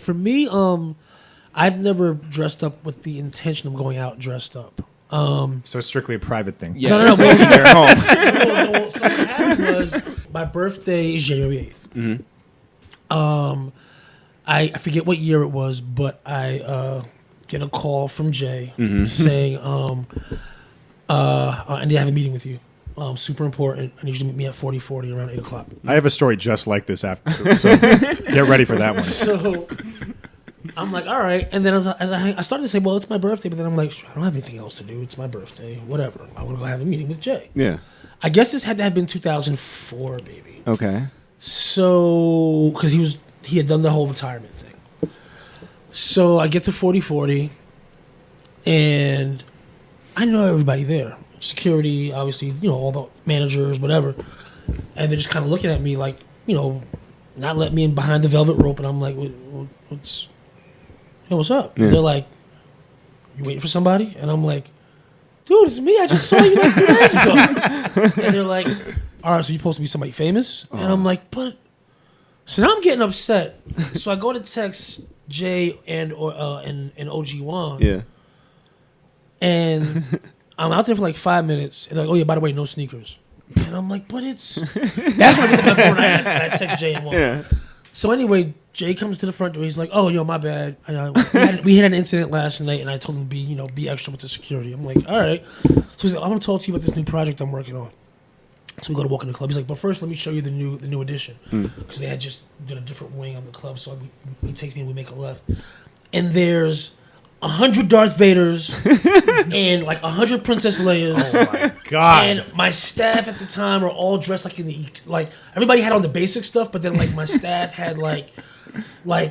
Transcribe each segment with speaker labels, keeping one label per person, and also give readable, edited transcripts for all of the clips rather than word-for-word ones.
Speaker 1: For me, I've never dressed up with the intention of going out dressed up.
Speaker 2: So it's strictly a private thing.
Speaker 3: Yeah.
Speaker 1: No. Well,
Speaker 3: They're home.
Speaker 1: no, so what happened was my birthday is January 8th.
Speaker 3: Mm-hmm.
Speaker 1: I forget what year it was, but I get a call from Jay saying, I need to have a meeting with you. Super important. I need you to meet me at 4040 around 8 o'clock.
Speaker 2: I have a story just like this after, so get ready for that one.
Speaker 1: So I'm like, all right. And then as I started to say, well, it's my birthday, but then I'm like, I don't have anything else to do. It's my birthday. Whatever. I want to go have a meeting with Jay.
Speaker 3: Yeah.
Speaker 1: I guess this had to have been 2004, baby.
Speaker 3: Okay.
Speaker 1: So, because he had done the whole retirement thing. So I get to 4040, and I know everybody there. Security, obviously, all the managers, whatever. And they're just kind of looking at me like, not letting me in behind the velvet rope. And I'm like, what's up?
Speaker 3: Yeah.
Speaker 1: And they're like, you waiting for somebody? And I'm like, dude, it's me. I just saw you like 2 days ago. And they're like, all right, so you're supposed to be somebody famous? And I'm like, but... So now I'm getting upset. So I go to text Jay and OG Juan.
Speaker 3: Yeah.
Speaker 1: And I'm out there for like 5 minutes. And they're like, oh, yeah, by the way, no sneakers. And I'm like, but it's... That's when I pick up my phone and I text Jay and Juan. Yeah. So anyway, Jay comes to the front door. He's like, oh, yo, my bad. We had an incident last night, and I told him to be extra with the security. I'm like, all right. So he's like, I want to talk to you about this new project I'm working on. So we go to walk in the club. He's like, but first, let me show you the new edition. Because they had just did a different wing on the club. So he takes me and we make a left. And there's 100 Darth Vaders and like 100 Princess Leias.
Speaker 2: Oh my God.
Speaker 1: And my staff at the time are all dressed like everybody had on the basic stuff, but then like my staff had like my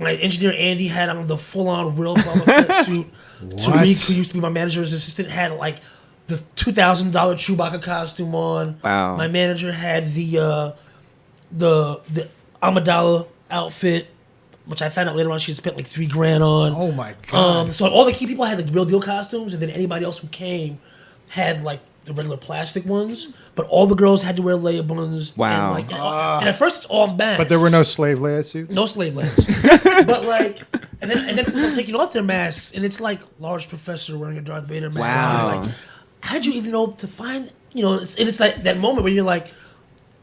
Speaker 1: engineer Andy had on the full-on real Boba Fett suit. Tariq, who used to be my manager's assistant, had like the $2,000 Chewbacca costume on.
Speaker 3: Wow.
Speaker 1: My manager had the Amidala outfit, which I found out later on she had spent like $3,000 on.
Speaker 2: Oh my God.
Speaker 1: So all the key people had like real deal costumes, and then anybody else who came had like the regular plastic ones. But all the girls had to wear Leia buns.
Speaker 3: Wow.
Speaker 1: And at first it's all masks.
Speaker 2: But there were no slave Leia suits?
Speaker 1: No slave Leias. But like, and then people are taking off their masks, and it's like large professor wearing a Darth Vader mask.
Speaker 3: Wow.
Speaker 1: And like, how'd you even know to find? It's like that moment where you're like,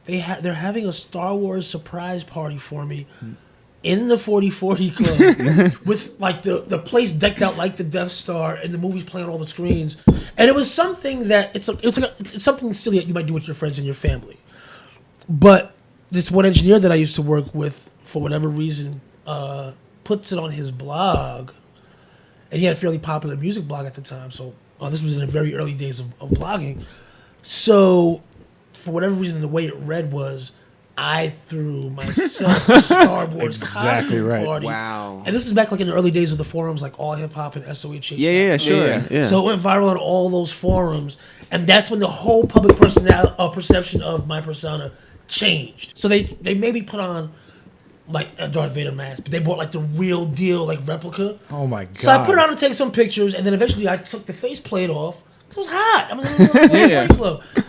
Speaker 1: they're having a Star Wars surprise party for me. In the 4040 club with like the place decked out like the Death Star and the movies playing on all the screens, and it was something that it's something silly that you might do with your friends and your family, but this one engineer that I used to work with for whatever reason puts it on his blog, and he had a fairly popular music blog at the time, so this was in the very early days of blogging, so for whatever reason the way it read was, I threw myself a Star Wars costume party.
Speaker 3: Wow.
Speaker 1: And this is back like in the early days of the forums, like All Hip Hop and SOH.
Speaker 3: Yeah, sure. Yeah.
Speaker 1: So it went viral on all those forums. And that's when the whole public perception of my persona changed. So they maybe put on like a Darth Vader mask, but they bought like the real deal, like replica.
Speaker 2: Oh my God.
Speaker 1: So I put it on to take some pictures, and then eventually I took the faceplate off. It was hot. I mean,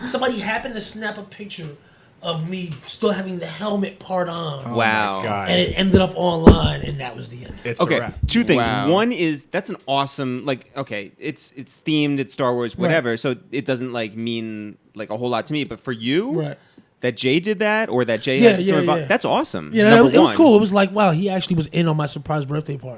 Speaker 1: somebody happened to snap a picture of me still having the helmet part on.
Speaker 2: Oh
Speaker 3: wow.
Speaker 2: My God.
Speaker 1: And it ended up online, and that was the end.
Speaker 2: It's
Speaker 3: okay,
Speaker 2: a wrap.
Speaker 3: two things.
Speaker 4: Wow.
Speaker 3: One is that's an awesome it's themed, it's Star Wars, whatever.
Speaker 1: Right.
Speaker 3: So it doesn't like mean like a whole lot to me. But for you,
Speaker 1: Right.
Speaker 3: that Jay did that or that Jay
Speaker 1: Yeah,
Speaker 3: had
Speaker 1: yeah,
Speaker 3: some
Speaker 1: yeah.
Speaker 3: that's awesome.
Speaker 1: Yeah,
Speaker 3: Number
Speaker 1: it was
Speaker 3: one.
Speaker 1: cool. It was like, wow, he actually was in on my surprise birthday party.